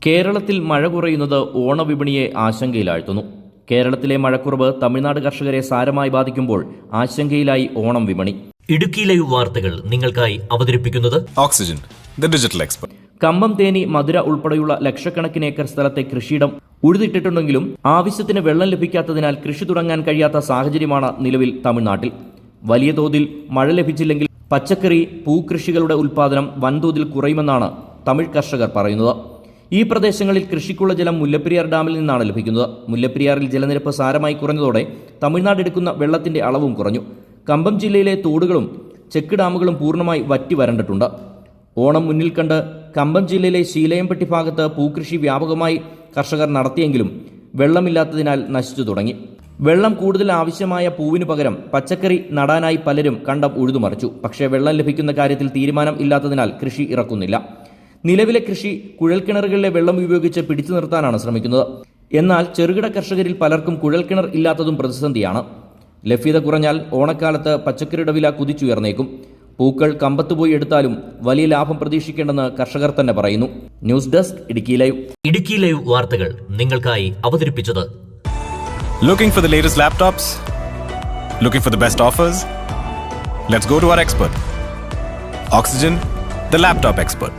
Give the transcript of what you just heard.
കേരളത്തിൽ മഴ കുറയുന്നത് ഓണവിപണിയെ ആശങ്കയിലാഴ്ത്തുന്നു. കേരളത്തിലെ മഴക്കുറവ് തമിഴ്നാട് കർഷകരെ സാരമായി ബാധിക്കുമ്പോൾ ആശങ്കയിലായി ഓണം വിപണി. ഇടുക്കി ലൈവ് വാർത്തകൾ നിങ്ങൾക്കായി അവതരിപ്പിക്കുന്നത് ഓക്സിജൻ, ദി ഡിജിറ്റൽ എക്സ്പെർട്ട്. കമ്പം, തേനി, മധുര ഉൾപ്പെടെയുള്ള ലക്ഷക്കണക്കിന് ഏക്കർ സ്ഥലത്തെ കൃഷിയിടം ഉഴുതിട്ടിട്ടുണ്ടെങ്കിലും ആവശ്യത്തിന് വെള്ളം ലഭിക്കാത്തതിനാൽ കൃഷി തുടങ്ങാൻ കഴിയാത്ത സാഹചര്യമാണ് നിലവിൽ തമിഴ്നാട്ടിൽ. വലിയ തോതിൽ മഴ ലഭിച്ചില്ലെങ്കിൽ പച്ചക്കറി, പൂക്കൃഷികളുടെ ഉൽപ്പാദനം വൻതോതിൽ കുറയുമെന്നാണ് തമിഴ് കർഷകർ പറയുന്നത്. ഈ പ്രദേശങ്ങളിൽ കൃഷിക്കുള്ള ജലം മുല്ലപ്പെരിയാർ ഡാമിൽ നിന്നാണ് ലഭിക്കുന്നത്. മുല്ലപ്പെരിയാറിൽ ജലനിരപ്പ് സാരമായി കുറഞ്ഞതോടെ തമിഴ്നാട് എടുക്കുന്ന വെള്ളത്തിന്റെ അളവും കുറഞ്ഞു. കമ്പം ജില്ലയിലെ തോടുകളും ചെക്ക് ഡാമുകളും പൂർണ്ണമായി വറ്റി വരണ്ടിട്ടുണ്ട്. ഓണം മുന്നിൽ കണ്ട് കമ്പം ജില്ലയിലെ ശീലയംപെട്ടി ഭാഗത്ത് പൂക്കൃഷി വ്യാപകമായി കർഷകർ നടത്തിയെങ്കിലും വെള്ളമില്ലാത്തതിനാൽ നശിച്ചു തുടങ്ങി. വെള്ളം കൂടുതൽ ആവശ്യമായ പൂവിനു പകരം പച്ചക്കറി നടാനായി പലരും കണ്ടം ഉഴുതുമറിച്ചു. പക്ഷേ വെള്ളം ലഭിക്കുന്ന കാര്യത്തിൽ തീരുമാനം ഇല്ലാത്തതിനാൽ കൃഷി ഇറക്കുന്നില്ല. നിലവിലെ കൃഷി കുഴൽക്കിണറുകളിലെ വെള്ളം ഉപയോഗിച്ച് പിടിച്ചു നിർത്താനാണ് ശ്രമിക്കുന്നത്. എന്നാൽ ചെറുകിട കർഷകരിൽ പലർക്കും കുഴൽക്കിണർ ഇല്ലാത്തതും പ്രതിസന്ധിയാണ്. ലഭ്യത കുറഞ്ഞാൽ ഓണക്കാലത്ത് പച്ചക്കറിയുടെ വില കുതിച്ചുയർന്നേക്കും. പൂക്കൾ കമ്പത്തുപോയി എടുത്താലും വലിയ ലാഭം പ്രതീക്ഷിക്കേണ്ടെന്ന് കർഷകർ തന്നെ പറയുന്നു. News desk, Idukki live. Idukki live വാർത്തകൾ നിങ്ങൾക്കായി അവതരിപ്പിച്ചത് Looking for the latest laptops? Looking for the best offers? Let's go to our expert. Oxygen, the laptop expert.